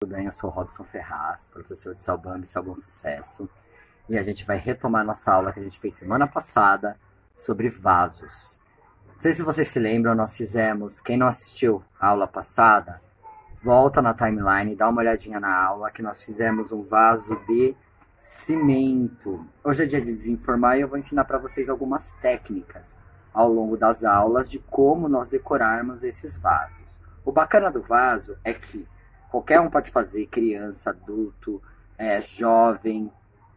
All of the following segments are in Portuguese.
Tudo bem? Eu sou o Robson Ferraz, professor de Salbambi, Bom Sucesso. E a gente vai retomar nossa aula que a gente fez semana passada sobre vasos. Não sei se vocês se lembram, nós fizemos, quem não assistiu a aula passada, volta na timeline, dá uma olhadinha na aula, que nós fizemos um vaso de cimento. Hoje é dia de desenformar e eu vou ensinar para vocês algumas técnicas ao longo das aulas de como nós decorarmos esses vasos. O bacana do vaso é que qualquer um pode fazer, criança, adulto, jovem,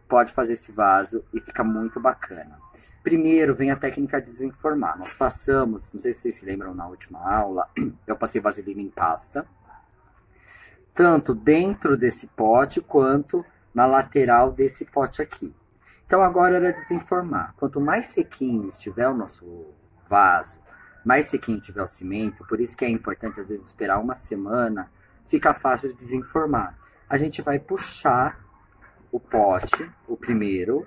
pode fazer esse vaso e fica muito bacana. Primeiro vem a técnica de desenformar. Nós passamos, não sei se vocês se lembram na última aula, eu passei vaselina em pasta, tanto dentro desse pote quanto na lateral desse pote aqui. Então agora era desenformar. Quanto mais sequinho estiver o nosso vaso, mais sequinho tiver o cimento, por isso que é importante às vezes esperar uma semana, fica fácil de desenformar. A gente vai puxar o pote, o primeiro,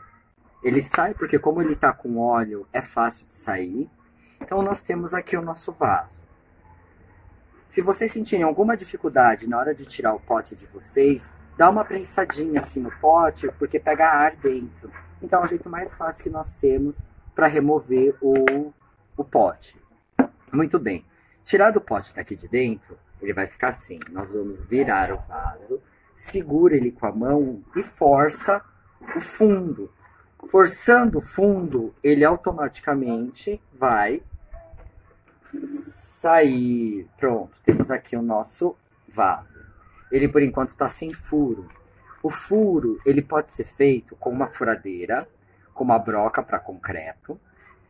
ele sai porque como ele está com óleo, é fácil de sair. Então nós temos aqui o nosso vaso. Se vocês sentirem alguma dificuldade na hora de tirar o pote de vocês, dá uma prensadinha assim no pote, porque pega ar dentro. Então é o jeito mais fácil que nós temos para remover o pote. Muito bem. Tirado o pote daqui de dentro, ele vai ficar assim. Nós vamos virar o vaso, segura ele com a mão e força o fundo. Forçando o fundo, ele automaticamente vai sair. Pronto, temos aqui o nosso vaso. Ele, por enquanto, está sem furo. O furo, ele pode ser feito com uma furadeira, com uma broca para concreto.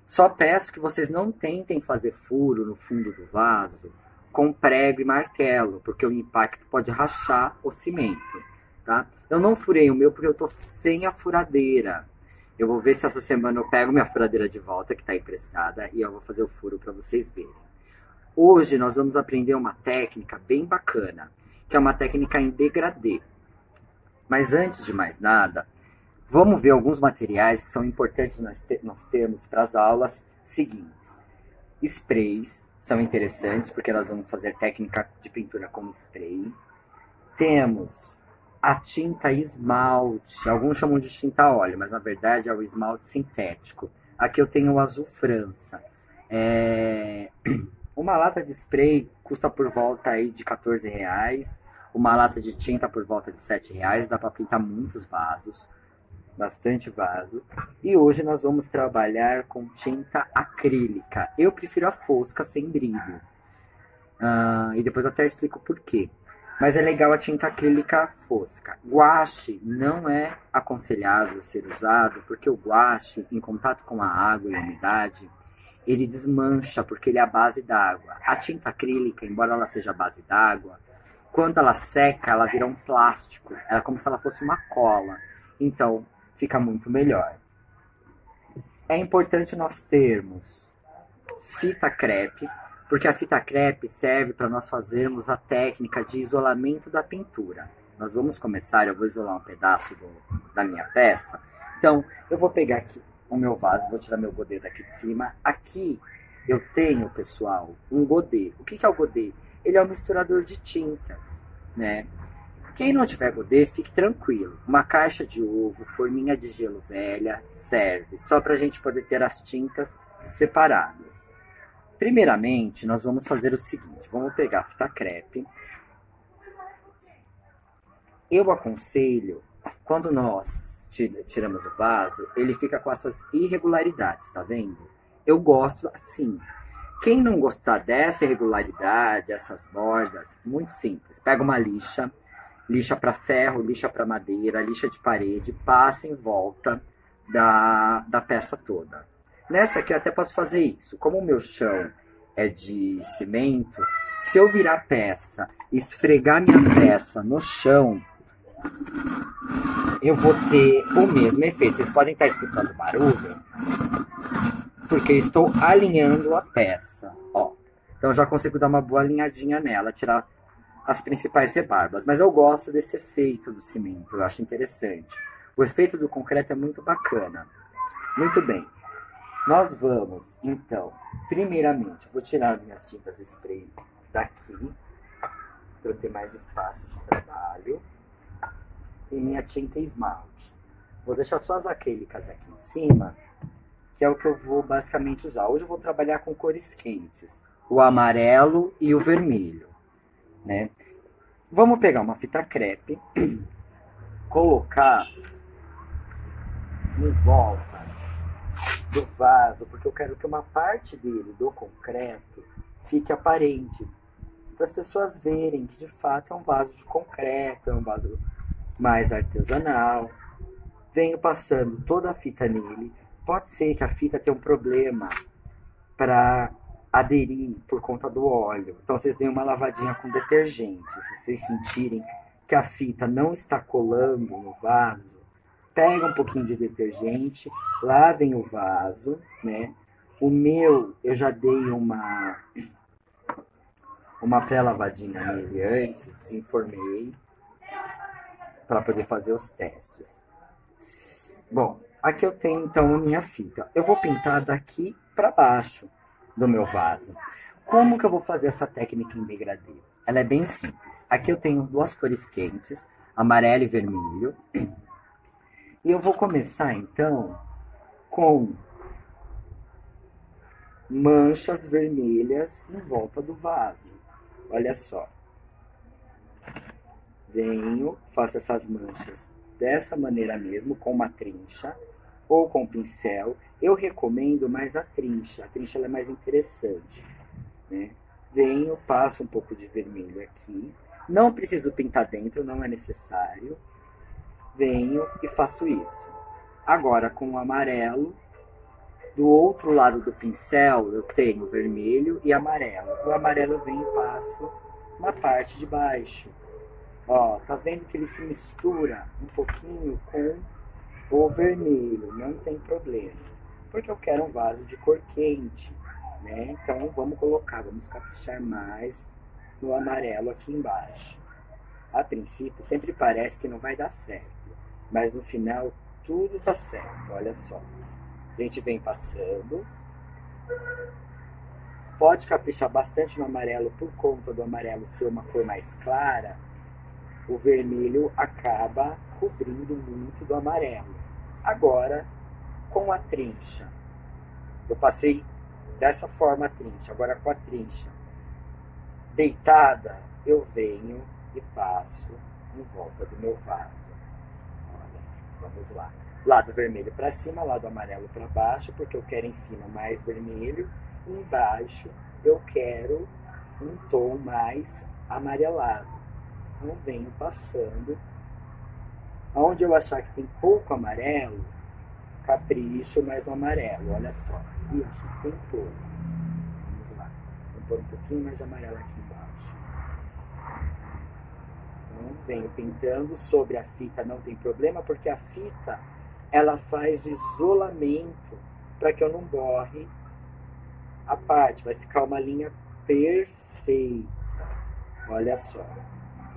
Só peço que vocês não tentem fazer furo no fundo do vaso com prego e martelo, porque o impacto pode rachar o cimento, tá? Eu não furei o meu porque eu tô sem a furadeira. Eu vou ver se essa semana eu pego minha furadeira de volta, que tá emprestada, e eu vou fazer o furo para vocês verem. Hoje nós vamos aprender uma técnica bem bacana, que é uma técnica em degradê. Mas antes de mais nada, vamos ver alguns materiais que são importantes nós termos para as aulas seguintes. Sprays são interessantes, porque nós vamos fazer técnica de pintura com spray. Temos a tinta esmalte, alguns chamam de tinta óleo, mas na verdade é o esmalte sintético. Aqui eu tenho o azul França. Uma lata de spray custa por volta aí de R$14. Uma lata de tinta por volta de R$7. Dá para pintar muitos vasos. Bastante vaso. E hoje nós vamos trabalhar com tinta acrílica. Eu prefiro a fosca sem brilho. E depois até explico por quê. Mas é legal a tinta acrílica fosca. Guache não é aconselhável ser usado, porque o guache, em contato com a água e a umidade, ele desmancha, porque ele é a base d'água. A tinta acrílica, embora ela seja a base d'água, quando ela seca, ela vira um plástico. É como se ela fosse uma cola. Então, fica muito melhor. É importante nós termos fita crepe, porque a fita crepe serve para nós fazermos a técnica de isolamento da pintura. Nós vamos começar, eu vou isolar um pedaço da minha peça. Então, eu vou pegar aqui o meu vaso, vou tirar meu godê daqui de cima. Aqui eu tenho, pessoal, um godê. O que é o godê? Ele é um misturador de tintas, né? Quem não tiver godê, fique tranquilo. Uma caixa de ovo, forminha de gelo velha, serve. Só para a gente poder ter as tintas separadas. Primeiramente, nós vamos fazer o seguinte. Vamos pegar a fita crepe. Eu aconselho, quando nós tiramos o vaso, ele fica com essas irregularidades, tá vendo? Eu gosto assim. Quem não gostar dessa irregularidade, essas bordas, muito simples. Pega uma lixa. Lixa para ferro, lixa para madeira, lixa de parede, passa em volta da peça toda. Nessa aqui eu até posso fazer isso. Como o meu chão é de cimento, se eu virar a peça, esfregar minha peça no chão, eu vou ter o mesmo efeito. Vocês podem estar escutando barulho, porque eu estou alinhando a peça. Ó. Então eu já consigo dar uma boa alinhadinha nela, tirar as principais rebarbas. Mas eu gosto desse efeito do cimento, eu acho interessante. O efeito do concreto é muito bacana. Muito bem. Nós vamos, então, primeiramente, vou tirar minhas tintas spray daqui. para eu ter mais espaço de trabalho. E minha tinta esmalte. Vou deixar só as acrílicas aqui em cima, que é o que eu vou basicamente usar. Hoje eu vou trabalhar com cores quentes, o amarelo e o vermelho, né? Vamos pegar uma fita crepe, colocar em volta do vaso, porque eu quero que uma parte dele, do concreto, fique aparente, para as pessoas verem que de fato é um vaso de concreto, é um vaso mais artesanal. Venho passando toda a fita nele. Pode ser que a fita tenha um problema para aderir por conta do óleo. Então vocês deem uma lavadinha com detergente. Se vocês sentirem que a fita não está colando no vaso, pega um pouquinho de detergente, lavem o vaso, né? O meu, eu já dei uma pré-lavadinha nele antes, desenformei, para poder fazer os testes. Bom, aqui eu tenho então a minha fita. Eu vou pintar daqui para baixo do meu vaso. Como que eu vou fazer essa técnica em degradê? Ela é bem simples. Aqui eu tenho duas cores quentes, amarelo e vermelho. E eu vou começar então com manchas vermelhas em volta do vaso. Olha só. Venho, faço essas manchas dessa maneira mesmo, com uma trincha ou com pincel. Eu recomendo mais a trincha. A trincha ela é mais interessante, né? Venho, passo um pouco de vermelho aqui. Não preciso pintar dentro, não é necessário. Venho e faço isso. Agora, com o amarelo, do outro lado do pincel, eu tenho vermelho e amarelo. O amarelo eu venho e passo na parte de baixo. Ó, tá vendo que ele se mistura um pouquinho com o vermelho, não tem problema. Porque eu quero um vaso de cor quente, né? Então vamos caprichar mais no amarelo aqui embaixo. A princípio sempre parece que não vai dar certo, mas no final tudo tá certo, olha só. A gente vem passando. Pode caprichar bastante no amarelo por conta do amarelo ser uma cor mais clara. O vermelho acaba cobrindo muito do amarelo. Agora, com a trincha, eu passei dessa forma a trincha. Agora com a trincha deitada, eu venho e passo em volta do meu vaso. Olha, vamos lá. Lado vermelho para cima, lado amarelo para baixo, porque eu quero em cima mais vermelho. E embaixo eu quero um tom mais amarelado. Então venho passando. Onde eu achar que tem pouco amarelo, capricho mais no amarelo. Olha só. E acho que tem pouco. Vamos lá. Vou pôr um pouquinho mais de amarelo aqui embaixo. Então venho pintando. Sobre a fita não tem problema, porque a fita ela faz o isolamento para que eu não borre a parte. Vai ficar uma linha perfeita. Olha só.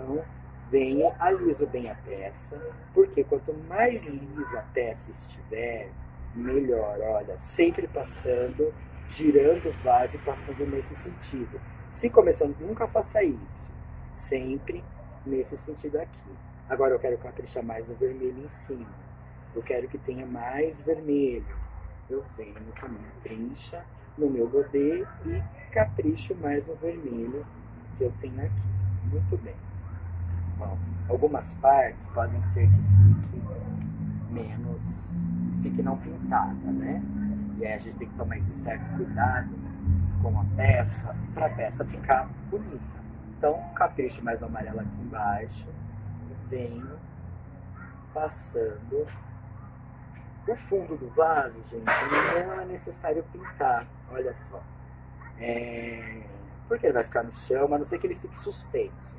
Então, venho, aliso bem a peça, porque quanto mais lisa a peça estiver, melhor. Olha, sempre passando, girando o vaso e passando nesse sentido. Se começando, nunca faça isso. Sempre nesse sentido aqui. Agora eu quero caprichar mais no vermelho em cima. Eu quero que tenha mais vermelho. Eu venho com a minha trincha no meu godê e capricho mais no vermelho que eu tenho aqui. Muito bem. Bom, algumas partes podem ser que fique não pintada, né? E aí a gente tem que tomar esse certo cuidado com a peça, para a peça ficar bonita. Então, capricho mais no amarelo aqui embaixo, venho passando. O fundo do vaso, gente, não é necessário pintar, olha só. Porque ele vai ficar no chão, a não ser que ele fique suspenso.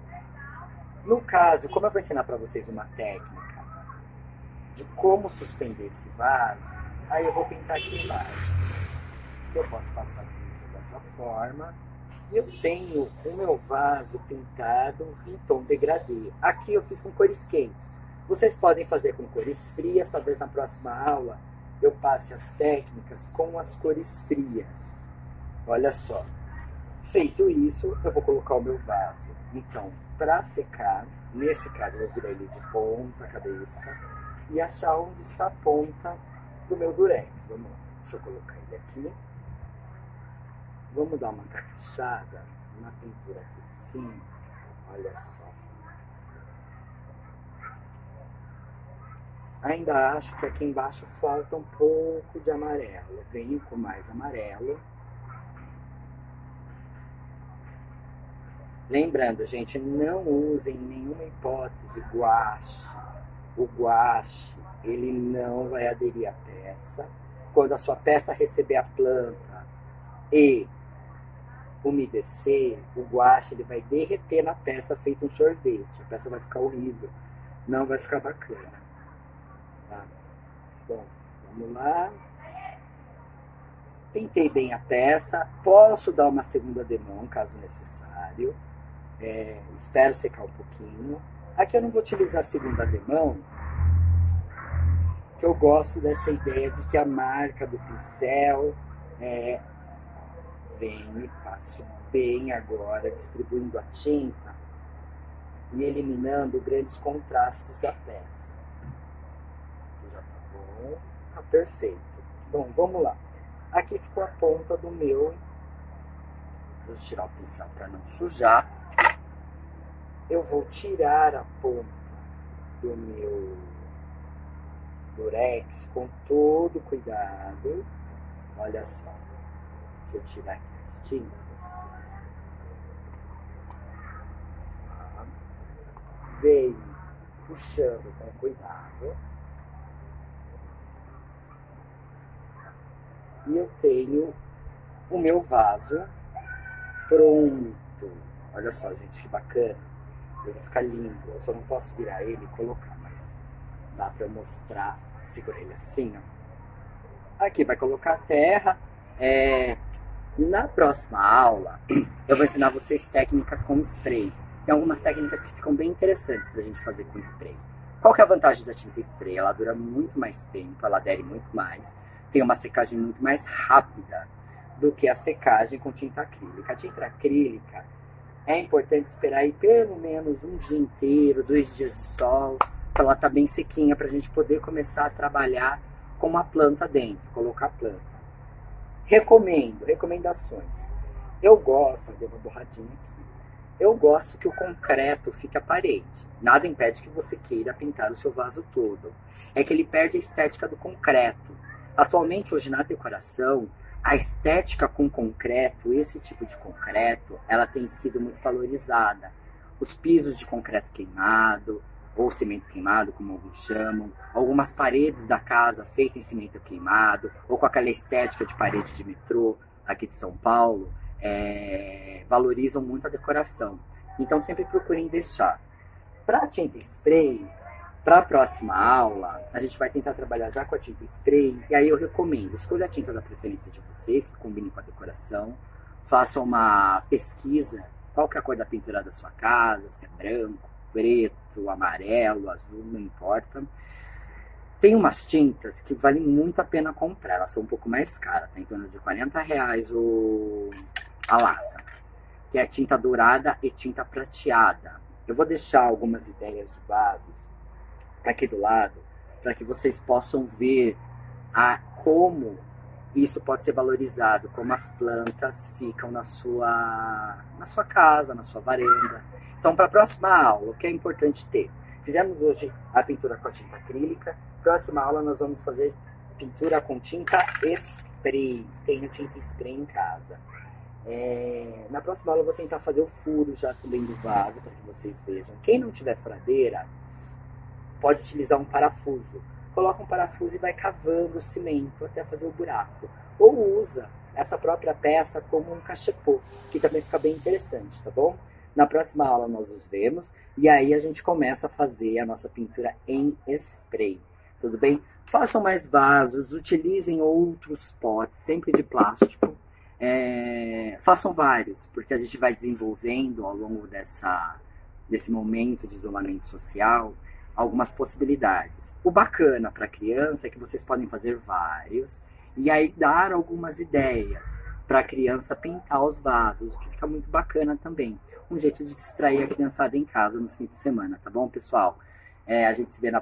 No caso, como eu vou ensinar para vocês uma técnica de como suspender esse vaso, aí eu vou pintar aqui embaixo. Eu posso passar tudo dessa forma. E eu tenho o meu vaso pintado em tom degradê. Aqui eu fiz com cores quentes. Vocês podem fazer com cores frias, talvez na próxima aula eu passe as técnicas com as cores frias. Olha só. Feito isso, eu vou colocar o meu vaso. Então, para secar, nesse caso eu vou virar ele de ponta cabeça e achar onde está a ponta do meu durex. Vamos lá, deixa eu colocar ele aqui. Vamos dar uma caprichada na pintura aqui em cima. Olha só. Ainda acho que aqui embaixo falta um pouco de amarelo. Venho com mais amarelo. Lembrando, gente, não usem em nenhuma hipótese guache. O guache, ele não vai aderir à peça. Quando a sua peça receber a planta e umedecer, o guache ele vai derreter na peça feito um sorvete. A peça vai ficar horrível. Não vai ficar bacana. Tá? Bom, vamos lá. Pintei bem a peça. Posso dar uma segunda demão, caso necessário. Espero secar um pouquinho. Aqui eu não vou utilizar a segunda demão, que eu gosto dessa ideia de que a marca do pincel venho e passo bem agora, distribuindo a tinta e eliminando grandes contrastes da peça. Já tá bom, tá perfeito. Bom, vamos lá. Aqui ficou a ponta do meu. Vou tirar o pincel para não sujar. Eu vou tirar a ponta do meu durex com todo cuidado. Olha só. Deixa eu tirar aqui as tintas. Venho puxando com cuidado. E eu tenho o meu vaso pronto. Olha só, gente, que bacana. Ele fica lindo. Eu só não posso virar ele e colocar, mas dá pra eu mostrar. Segura ele assim, ó. Aqui vai colocar a terra. Na próxima aula, eu vou ensinar vocês técnicas com spray. Tem algumas técnicas que ficam bem interessantes pra gente fazer com spray. Qual que é a vantagem da tinta spray? Ela dura muito mais tempo, ela adere muito mais. Tem uma secagem muito mais rápida do que a secagem com tinta acrílica. A tinta acrílica é importante esperar aí pelo menos um dia inteiro, 2 dias de sol, para ela estar bem sequinha, para a gente poder começar a trabalhar com uma planta dentro, colocar a planta. Recomendações. Eu gosto, dei uma borradinha aqui, eu gosto que o concreto fique à parede. Nada impede que você queira pintar o seu vaso todo. É que ele perde a estética do concreto. Atualmente, hoje na decoração, a estética com concreto, esse tipo de concreto, ela tem sido muito valorizada. Os pisos de concreto queimado, ou cimento queimado, como alguns chamam, algumas paredes da casa feitas em cimento queimado, ou com aquela estética de parede de metrô aqui de São Paulo, valorizam muito a decoração. Então sempre procurem deixar. Para tinta spray, para a próxima aula, a gente vai tentar trabalhar já com a tinta spray, e aí eu recomendo, escolha a tinta da preferência de vocês, que combine com a decoração, façam uma pesquisa, qual que é a cor da pintura da sua casa, se é branco, preto, amarelo, azul, não importa. Tem umas tintas que valem muito a pena comprar, elas são um pouco mais caras, tá em torno de R$40 a lata, que é tinta dourada e tinta prateada. Eu vou deixar algumas ideias de vasos aqui do lado, para que vocês possam ver como isso pode ser valorizado, como as plantas ficam na sua casa, na sua varanda. Então, para a próxima aula, o que é importante ter? Fizemos hoje a pintura com a tinta acrílica, próxima aula nós vamos fazer pintura com tinta spray. Tenho tinta spray em casa. Na próxima aula eu vou tentar fazer o furo já também do vaso, para que vocês vejam. Quem não tiver furadeira, pode utilizar um parafuso. Coloca um parafuso e vai cavando o cimento até fazer o buraco. Ou usa essa própria peça como um cachepô, que também fica bem interessante, tá bom? Na próxima aula nós nos vemos e aí a gente começa a fazer a nossa pintura em spray. Tudo bem? Façam mais vasos, utilizem outros potes, sempre de plástico. Façam vários, porque a gente vai desenvolvendo ao longo desse momento de isolamento social algumas possibilidades. O bacana para criança é que vocês podem fazer vários e aí dar algumas ideias. para a criança pintar os vasos, o que fica muito bacana também. Um jeito de distrair a criançada em casa nos fins de semana, tá bom, pessoal? A gente se vê na